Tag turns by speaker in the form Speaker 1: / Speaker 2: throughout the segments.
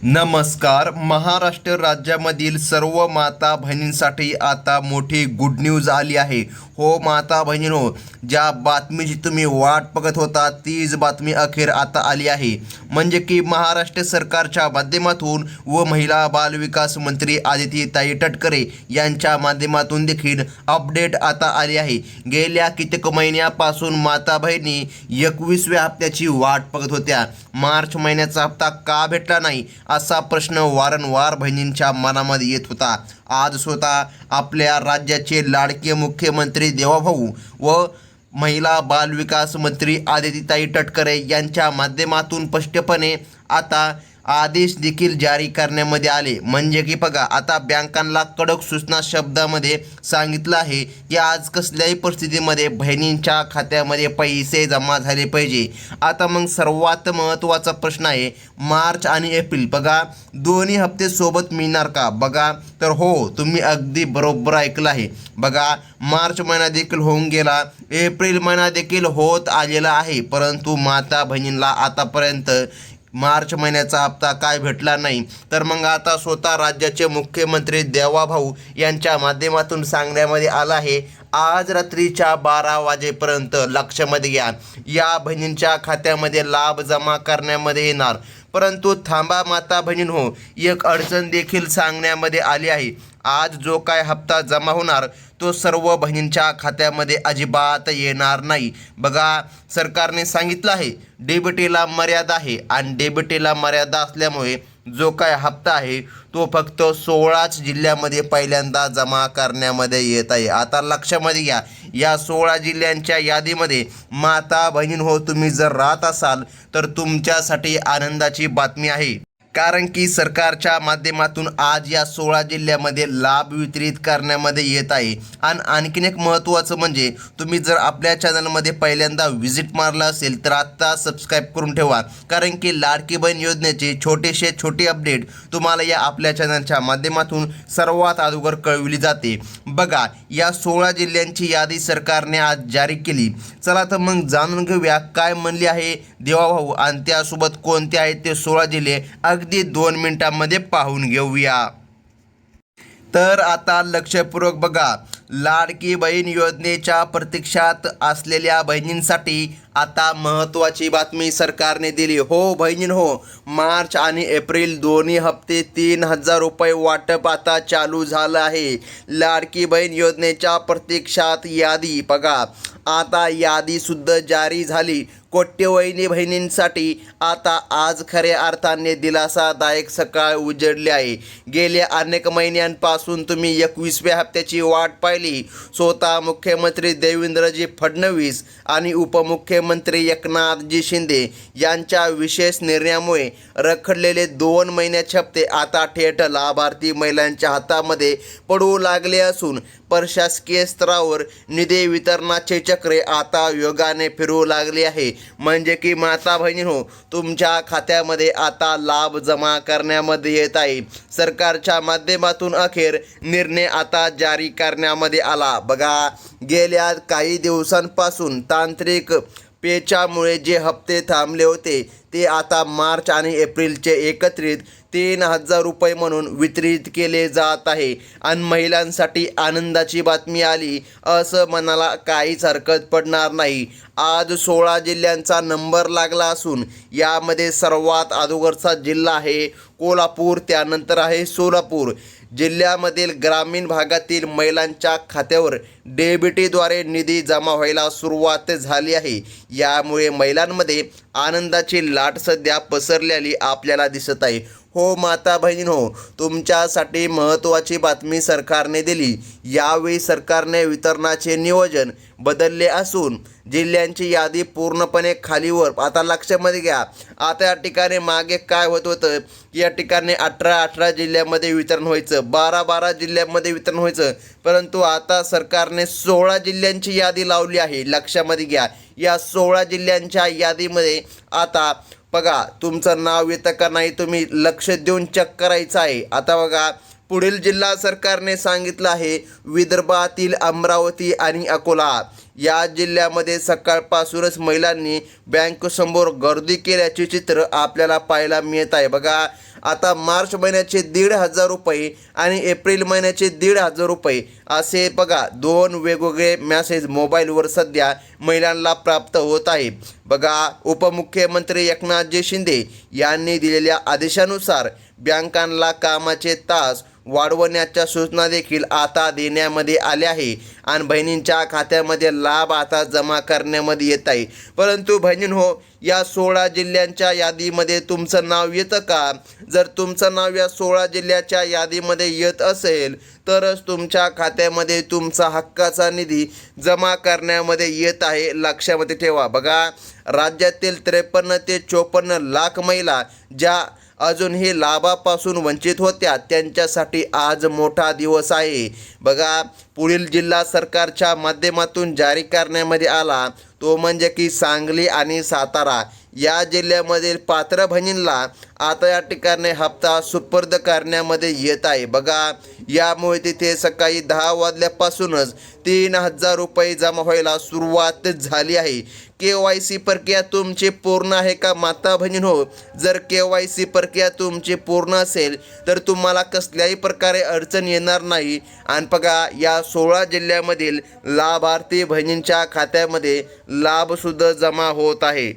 Speaker 1: नमस्कार. महाराष्ट्र राज्यामधील सर्व माता बहिणींसाठी आता मोठी गुड न्यूज आली आहे. हो माता बहिणींनो, ज्या बातमीची तुम्ही वाट बघत होता तीच बातमी अखेर आता आली आहे. म्हणजे की महाराष्ट्र सरकारच्या माध्यमातून व महिला बालविकास मंत्री आदितीताई तटकरे यांच्या माध्यमातून देखील अपडेट आता आली आहे. गेल्या कित्येक महिन्यापासून माता बहिणी 21व्या हप्त्याची वाट बघत होत्या. मार्च महिन्याचा हप्ता का भेटला नाही असा प्रश्न वारंवार बहिणींच्या मनामध्ये येत होता. आज स्वतः आपल्या राज्याचे लाडके मुख्यमंत्री देवाभाऊ व महिला बालविकास मंत्री आदितीताई तटकरे यांच्या माध्यमातून स्पष्टपणे आता आदेश देखील जारी करण्यामध्ये आले. म्हणजे की बघा, आता बँकांना कडक सूचना शब्दामध्ये सांगितलं आहे की आज कसल्याही परिस्थितीमध्ये बहिणींच्या खात्यामध्ये पैसे जमा झाले पाहिजे. आता मग सर्वात महत्त्वाचा प्रश्न आहे, मार्च आणि एप्रिल बघा दोन्ही हप्ते सोबत मिळणार का? बघा तर हो, तुम्ही अगदी बरोबर ऐकलं आहे. बघा, मार्च महिना देखील होऊन गेला, एप्रिल महिना देखील होत आलेला आहे, परंतु माता बहिणींना आतापर्यंत मार्च महिन्याचा हप्ता काय भेटला नाही. तर मग आता स्वतः राज्याचे मुख्यमंत्री देवाभाऊ यांच्या माध्यमातून सांगण्यामध्ये आलं आहे, आज रात्रीच्या 12 वाजेपर्यंत लक्षामध्ये घ्या, या बहिणींच्या खात्यामध्ये लाभ जमा करण्यामध्ये येणार. परंतु थांबा माता बहिणींनो, एक अडचण देखील सांगण्यामध्ये आली आहे. आज जो काय हप्ता जमा होणार तो सर्व बहिणींच्या खात्यामध्ये अजिबात येणार नाही. बघा, सरकारने सांगितलं आहे डीबीटीला मर्यादा आहे आणि डीबीटीला मर्यादा असल्यामुळे जो काय हप्ता आहे तो फक्त 16च जिल्ह्यामध्ये पहिल्यांदा जमा करण्यामध्ये येत आहे. आता लक्षामध्ये घ्या, या 16 जिल्ह्यांच्या यादीमध्ये माता बहिणींनो, तुम्ही जर राहत असाल तर तुमच्यासाठी आनंदाची बातमी आहे. कारण की सरकारच्या माध्यमातून आज या 16 जिल्ह्यामध्ये लाभ वितरित करण्यामध्ये येत आहे. आणि आणखीन एक महत्त्वाचं म्हणजे, तुम्ही जर आपल्या चॅनलमध्ये पहिल्यांदा व्हिजिट मारला असेल तर आत्ता सबस्क्राईब करून ठेवा. कारण की लाडकी बहीण योजनेचे छोटे अपडेट तुम्हाला या आपल्या चॅनलच्या माध्यमातून सर्वात अगोदर कळविली जाते. बघा, या 16 जिल्ह्यांची यादी सरकारने आज जारी केली. चला तर मग जाणून घेऊया काय म्हणले आहे देवाभाऊ आणि त्यासोबत कोणते आहेत ते 16 जिल्हे, अगदी 2 मिनिटांमध्ये पाहून घेऊया. तर आता लक्षपूर्वक बघा, लाडकी बहीण योजनेच्या प्रतीक्षात असलेल्या बहिणींसाठी आता महत्त्वाची बातमी सरकारने दिली. हो बहिणींनो, मार्च आणि एप्रिल दोन्ही हप्ते 3000 रुपये वाटप आता चालू झालं आहे. लाडकी बहीण योजनेच्या प्रतीक्षात यादी बघा, आता यादीसुद्धा जारी झाली. कोट्यवयीनी बहिणींसाठी आता आज खऱ्या अर्थाने दिलासादायक सकाळ उजडली आहे. गेल्या अनेक महिन्यांपासून तुम्ही 21व्या हप्त्याची वाट पाहिली. स्वतः मुख्यमंत्री देवेंद्रजी फडणवीस आणि उपमुख्यमंत्री एकनाथजी शिंदे यांच्या विशेष निर्णयामुळे रखडलेले 2 महिन्याचे हप्ते आता थेट लाभार्थी महिलांच्या हातामध्ये पडू लागले असून प्रशासकीय स्तरावर निधी वितरणाचे चक्र आता योगाने फिरू लागले आहे. म्हणजे की माता बहिणींनो, तुमच्या खात्यामध्ये आता लाभ जमा करण्यामध्ये येत आहे. सरकारच्या माध्यमातून अखेर निर्णय आता जारी करण्यामध्ये आला. बघा, गेल्या काही दिवसांपासून तांत्रिक पेचामुळे जे हप्ते थांबले होते ते आता मार्च आणि एप्रिलचे एकत्रित 3000 रुपये म्हणून वितरित केले जात आहे. आणि महिलांसाठी आनंदाची बातमी आली असं म्हणायला काहीच हरकत पडणार नाही. आज 16 जिल्ह्यांचा नंबर लागला असून यामध्ये सर्वात अगोदरचा जिल्हा आहे कोल्हापूर, त्यानंतर आहे सोलापूर. जिल्ह्यामधील ग्रामीण भागातील महिलांच्या खात्यावर डीबीटीद्वारे निधी जमा व्हायला सुरुवात झाली आहे. यामुळे महिलांमध्ये आनंदाची लाट सध्या पसरलेली आपल्याला दिसत आहे. हो माता बहिणींनो, तुमच्यासाठी महत्त्वाची बातमी सरकारने दिली. यावेळी सरकारने वितरणाचे नियोजन बदलले असून जिल्ह्यांची यादी पूर्णपणे खालीवर. आता लक्षामध्ये घ्या, आता या ठिकाणी मागे काय होत होतं, या ठिकाणी 18 जिल्ह्यामध्ये वितरण व्हायचं, 12 जिल्ह्यामध्ये वितरण व्हायचं, परंतु आता सरकारने 16 जिल्ह्यांची यादी लावली आहे. लक्षामध्ये घ्या, या 16 जिल्ह्यांच्या यादीमध्ये आता बघा तुमचं नाव येतं का नाही तुम्ही लक्ष देऊन चेक करायचं आहे. आता बघा, पुढील जिल्हा सरकारने सांगितलं आहे विदर्भातील अमरावती आणि अकोला या जिल्ह्यामध्ये सकाळपासूनच महिलांनी बँकेसमोर गर्दी केल्याचे चित्र आपल्याला पाहायला मिळत आहे. बघा, आता मार्च महिन्याचे 1,500 रुपये आणि एप्रिल महिन्याचे 1,500 रुपये असे बघा दोन वेगवेगळे मॅसेज मोबाईलवर सध्या महिलांना प्राप्त होत आहे. बघा, उपमुख्यमंत्री एकनाथजी शिंदे यांनी दिलेल्या आदेशानुसार बँकांना कामाचे तास वाढवण्याच्या सूचना देखील आता देण्यामध्ये आल्या आहे आणि बहिणींच्या खात्यामध्ये लाभ आता जमा करण्यामध्ये येत आहे. परंतु बहिणींनो, या 16 जिल्ह्यांच्या यादीमध्ये तुमचं नाव येतं का? जर तुमचं नाव या 16 जिल्ह्याच्या यादीमध्ये येत असेल तरच तुमच्या खात्यामध्ये तुमचा हक्काचा निधी जमा करण्यामध्ये येत आहे, लक्षामध्ये ठेवा. बघा, राज्यातील 53 ते 54 लाख महिला ज्या अजूनही लाभापासून वंचित होत्या त्यांच्यासाठी आज मोठा दिवस आहे. बघा, पुढील जिल्हा सरकारच्या माध्यमातून जारी करण्यामध्ये आला तो म्हणजे की सांगली आणि सातारा या जिल्ह्यामधील पात्र बहिणींना आता या ठिकाणी हप्ता सुपूर्द करण्यामध्ये येत आहे. बघा, यामुळे तिथे सकाळी 10 वाजल्यापासूनच 3,000 रुपये जमा व्हायला सुरुवात झाली आहे. KYC प्रक्रिया तुमची पूर्ण आहे का माता बहिणींनो? जर KYC प्रक्रिया तुमची पूर्ण असेल तर तुम्हाला कसल्याही प्रकारे अडचण येणार नाही. आणि बघा, या 16 जिल्ह्यामधील लाभार्थी बहिणींच्या खात्यामध्ये लाभसुद्धा जमा होत आहे.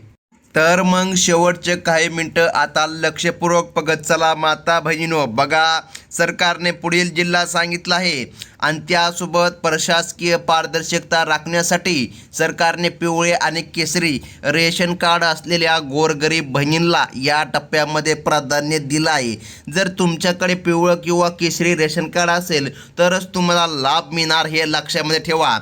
Speaker 1: तर मग शेवटचे काही मिनटं आता लक्षपूर्वक बघत चला माता बहिणींनो. बघा, सरकारने पुढील जिल्हा सांगितला आहे आणि त्यासोबत प्रशासकीय पारदर्शकता राखण्यासाठी सरकारने पिवळे आणि केसरी रेशन कार्ड असलेल्या गोरगरीब बहिणींना या टप्प्यामध्ये प्राधान्य दिलं आहे. जर तुमच्याकडे पिवळं किंवा केसरी रेशन कार्ड असेल तरच तुम्हाला लाभ मिळणार, हे लक्षामध्ये ठेवा.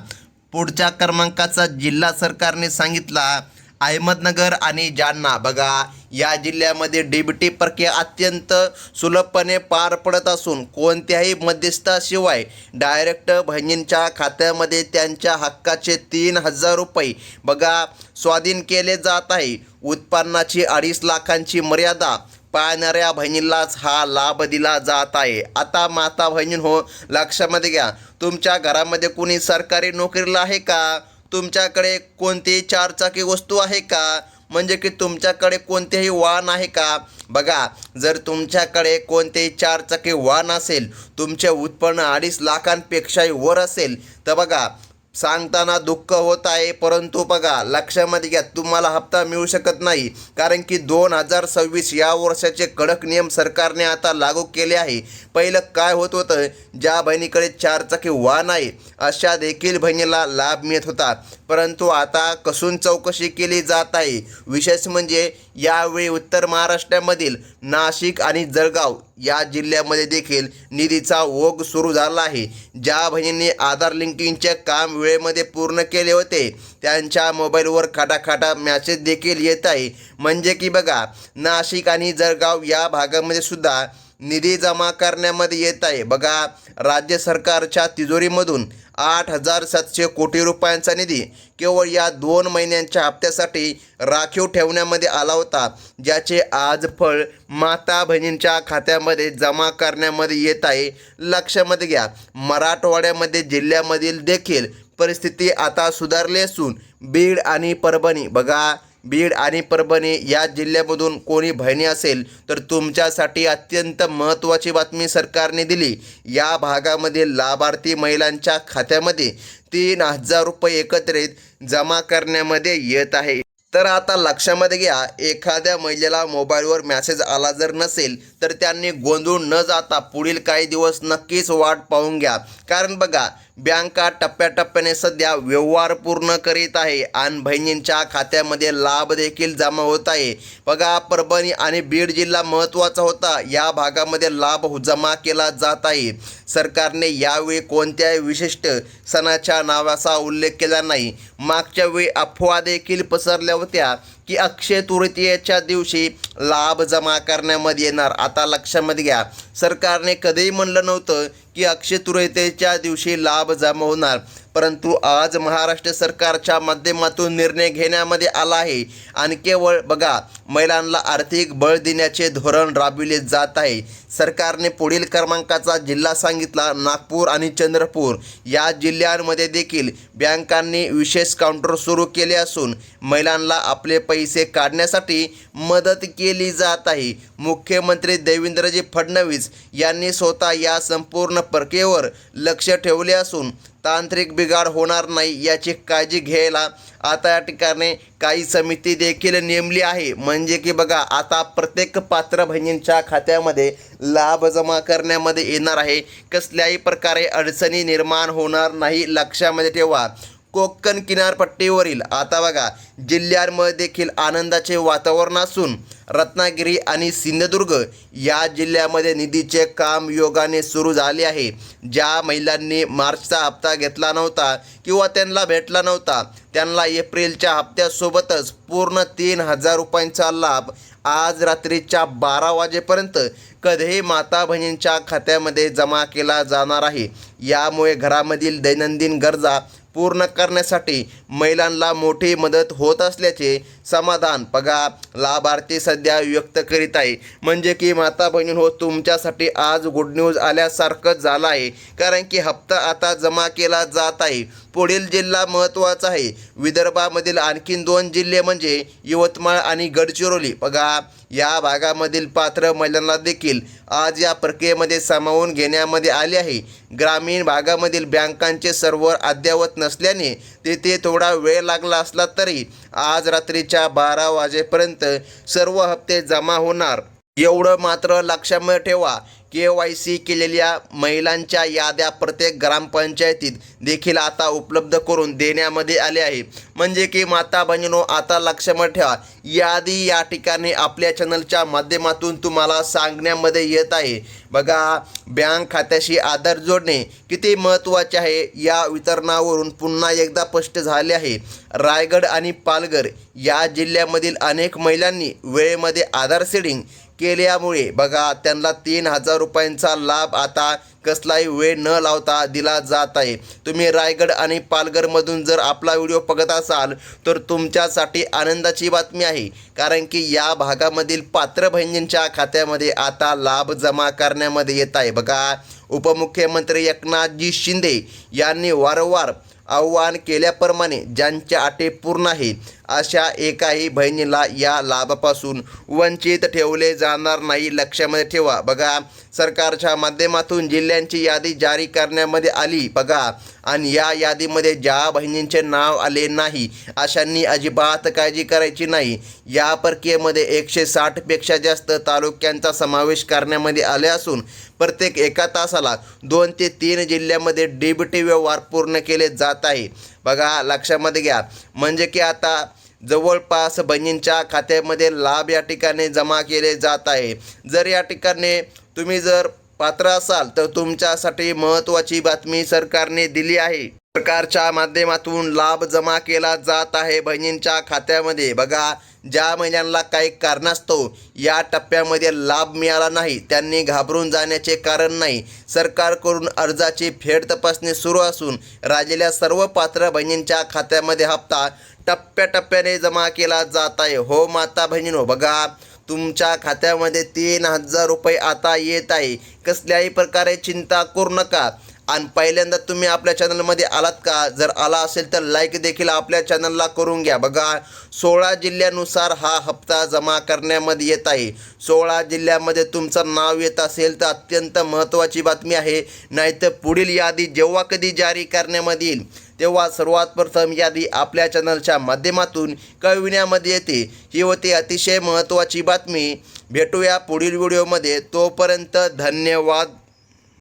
Speaker 1: पुढच्या क्रमांकाचा जिल्हा सरकारने सांगितला अहमदनगर आणि जालना. बघा, या जिल्ह्यामध्ये DBT प्रक्रिया अत्यंत सुलभपणे पार पडत असून कोणत्याही मध्यस्थाशिवाय डायरेक्ट बहिणींच्या खात्यामध्ये त्यांच्या हक्काचे 3,000 रुपये बघा स्वाधीन केले जात आहे. उत्पन्नाची 2.5 लाखांची मर्यादा पाळणाऱ्या बहिणींनाच हा लाभ दिला जात आहे. आता माता बहिणींनो, लक्षामध्ये घ्या, तुमच्या घरामध्ये कोणी सरकारी नोकरीला आहे का? तुमच्याकडे कोणतीही 4 चाकी वस्तू आहे का? म्हणजे की तुमच्याकडे कोणतेही वाहन आहे का? बघा, जर तुमच्याकडे कोणतेही 4 चाकी वाहन असेल, तुमचे उत्पन्न 2.5 लाखांपेक्षाही वर असेल तर बघा सांगताना दुःख होत आहे, परंतु बघा लक्षामध्ये घ्या, तुम्हाला हप्ता मिळू शकत नाही. कारण की 2026 या वर्षाचे कडक नियम सरकारने आता लागू केले आहे. पहिलं काय होत होतं, ज्या बहिणीकडे 4 चाकी वाहन आहे अशा देखील बहिणीला लाभ मिळत होता, परंतु आता कसून चौकशी केली जात आहे. विशेष म्हणजे यावेळी उत्तर महाराष्ट्रामधील नाशिक आणि जळगाव या जिल्ह्यामध्ये देखील निधीचा ओघ सुरू झाला आहे. ज्या बहिणींनी आधार लिंकिंगचे काम वेळेमध्ये पूर्ण केले होते त्यांच्या मोबाईलवर खाटाखाटा मॅसेज देखील येत आहे. म्हणजे की बघा, नाशिक आणि जळगाव या भागामध्ये सुद्धा निधी जमा करण्यामध्ये येत आहे. बघा, राज्य सरकारच्या तिजोरीमधून 8,700 कोटी रुपयांचा निधी केवळ या 2 महिन्यांच्या हप्त्यासाठी राखीव ठेवण्यामध्ये आला होता, ज्याचे आज फळ माता बहिणींच्या खात्यामध्ये जमा करण्यामध्ये येत आहे. लक्षामध्ये घ्या, मराठवाड्यामध्ये जिल्ह्यामधील देखील परिस्थिती आता सुधारली असून बीड आणि परभणी, बघा बीड आणि परभणी या जिल्ह्यामधून कोणी बहिणी असेल तर तुमच्यासाठी अत्यंत महत्त्वाची बातमी सरकारने दिली. या भागामध्ये लाभार्थी महिलांच्या खात्यामध्ये 3,000 रुपये एकत्रित जमा करण्यामध्ये येत आहे. तर आता लक्षामध्ये घ्या, एखाद्या महिलेला मोबाईलवर मॅसेज आला जर नसेल तर त्यांनी गोंधळून न जाता पुढील काही दिवस नक्कीच वाट पाहून घ्या. कारण बघा, बँका टप्प्याटप्प्याने सध्या व्यवहार पूर्ण करीत आहे आणि बहिणींच्या खात्यामध्ये लाभ देखील जमा होत आहे. बघा, परभणी आणि बीड जिल्हा महत्त्वाचा होता, या भागामध्ये लाभ जमा केला जात आहे. सरकारने यावेळी कोणत्याही विशिष्ट सणाच्या नावाचा उल्लेख केला नाही. मागच्या वेळी अफवा देखील पसरल्या होत्या की अक्षय तृतीयेच्या दिवशी लाभ जमा करण्यामध्ये येणार. आता लक्षामध्ये घ्या, सरकारने कधीही म्हणलं नव्हतं की अक्षय तृतीयेच्या दिवशी लाभ जमा होणार. परंतु आज महाराष्ट्र सरकारच्या माध्यमातून निर्णय घेण्यामध्ये आला आहे आणि केवळ बघा महिलांना आर्थिक बळ देण्याचे धोरण राबविले जात आहे। सरकारने पुढील क्रमांकाचा जिल्हा सांगितला, नागपूर आणि चंद्रपूर या जिल्ह्यांमध्ये देखील बँकांनी विशेष काउंटर सुरू केले असून महिलांना आपले पैसे काढण्यासाठी मदत केली जात आहे। मुख्यमंत्री देवेंद्रजी फडणवीस यांनी स्वतः या संपूर्ण प्रक्रियेवर लक्ष ठेवले असून तांत्रिक बिघाड होणार नाही याची काळजी घ्यायला आता या ठिकाणी काही समिती देखील नेमली आहे। म्हणजे की बघा आता प्रत्येक पात्र बहिणींच्या खात्यामध्ये लाभ जमा करण्यामध्ये येणार आहे, कसल्याही प्रकारे अडचणी निर्माण होणार नाही, लक्षामध्ये ठेवा। कोकण किनारपट्टीवरील आता बघा जिल्ह्यांमध्ये देखील आनंदाचे वातावरण असून रत्नागिरी आणि सिंधुदुर्ग या जिल्ह्यामध्ये निधीचे काम योगाने सुरू झाले आहे। ज्या महिलांनी मार्चचा हप्ता घेतला नव्हता किंवा त्यांना भेटला नव्हता त्यांना एप्रिलच्या हप्त्यासोबतच पूर्ण 3,000 रुपयांचा लाभ आज रात्रीच्या 12 वाजेपर्यंत कधीही माता बहिणींच्या खात्यामध्ये जमा केला जाणार आहे। यामुळे घरामधील दैनंदिन गरजा पूर्ण करण्यासाठी महिलांना मोठी मदत होत असल्याचे समाधान बघा लाभार्थी सध्या व्यक्त करीत आहे। म्हणजे की माता बहिणींनो तुमच्यासाठी आज गुड न्यूज आल्यासारखं झालं आहे, कारण की हप्ता आता जमा केला जात आहे। पुढील जिल्हा महत्त्वाचा आहे, विदर्भामधील आणखीन 2 जिल्हे म्हणजे यवतमाळ आणि गडचिरोली बघा या भागामधील पात्र महिलांना देखील आज या प्रक्रियेमध्ये सामावून घेण्यामध्ये आले आहे। ग्रामीण भागामधील बँकांचे सर्व्हर अद्ययावत नसल्याने तेथे थोडा वेळ लागला असला तरी आज रात्रीच्या 12 वाजेपर्यंत सर्व हप्ते जमा होणार, एवढं मात्र लक्षामध्ये ठेवा। KYC केलेल्या महिलांच्या याद्या प्रत्येक ग्रामपंचायतीत देखील आता उपलब्ध करून देण्यामध्ये आले आहे। म्हणजे की माता बहिणींनो आता लक्षामध्ये ठेवा, यादी या ठिकाणी आपल्या चॅनलच्या माध्यमातून तुम्हाला सांगण्यामध्ये येत आहे। बघा बँक खात्याशी आधार जोडणे किती महत्त्वाचे आहे या वितरणावरून पुन्हा एकदा स्पष्ट झाले आहे। रायगड आणि पालघर या जिल्ह्यामधील अनेक महिलांनी वेळेमध्ये आधार सेडिंग केल्यामुळे बघा त्यांना 3,000 रुपयांचा लाभ आता कसलाही वेळ न लावता दिला जात आहे। तुम्ही रायगड आणि पालघरमधून जर आपला व्हिडिओ बघत असाल तर तुमच्यासाठी आनंदाची बातमी आहे, कारण की या भागामधील पात्र बहिणींच्या खात्यामध्ये आता लाभ जमा करण्यामध्ये येत आहे। बघा उपमुख्यमंत्री एकनाथजी शिंदे यांनी वारंवार आव्हान केल्याप्रमाणे ज्यांच्या अटी पूर्ण आहे अशा एकाही बहिणीला या लाभापासून वंचित ठेवले जाणार नाही, लक्षामध्ये ठेवा। बघा सरकारच्या माध्यमातून जिल्ह्यांची यादी जारी करण्यामध्ये आली बघा, आणि या यादीमध्ये ज्या बहिणींचे नाव आले नाही अशांनी अजिबात काळजी करायची नाही। या प्रक्रियेमध्ये 160 पेक्षा जास्त तालुक्यांचा समावेश करण्यामध्ये आले असून प्रत्येक एका तासाला 2 ते 3 जिल्ह्यामध्ये DBT व्यवहार पूर्ण केले जात आहे। बघा लक्षामध्ये घ्या, म्हणजे की आता जवळपास बहिणींच्या खात्यामध्ये लाभ या ठिकाणी जमा केले जात आहे। जर या ठिकाणी तुम्ही जर पात्र असाल तर तुमच्यासाठी महत्त्वाची बातमी सरकारने दिली आहे। सरकारच्या माध्यमातून लाभ जमा केला जात आहे बहिणींच्या खात्यामध्ये। बघा ज्या महिलांना काही कारणास्तव या टप्प्यामध्ये लाभ मिळाला नाही त्यांनी घाबरून जाण्याचे कारण नाही। सरकारकडून अर्जाची फेड तपासणी सुरू असून राहिलेल्या सर्व पात्र बहिणींच्या खात्यामध्ये हप्ता टप्प्याटप्प्याने जमा केला जात आहे। हो माता बहिणींनो बघा तुमच्या खात्यामध्ये 3,000 रुपये आता येत आहे, कसल्याही प्रकारे चिंता करू नका। आणि पहिल्यांदा तुम्ही आपल्या चॅनलमध्ये आलात का, जर आला असेल तर लाईक देखील आपल्या चॅनलला करून घ्या। बघा 16 जिल्ह्यानुसार हा हप्ता जमा करण्यामध्ये येत आहे। 16 जिल्ह्यामध्ये तुमचं नाव येत असेल तर अत्यंत महत्त्वाची बातमी आहे, नाहीतर पुढील यादी जेव्हा कधी जारी करण्यामध्ये येईल तेव्हा सर्वात प्रथम यादी आपल्या चॅनलच्या माध्यमातून कळविण्यामध्ये येते। ही होती अतिशय महत्त्वाची बातमी। भेटूया पुढील व्हिडिओमध्ये, तोपर्यंत धन्यवाद।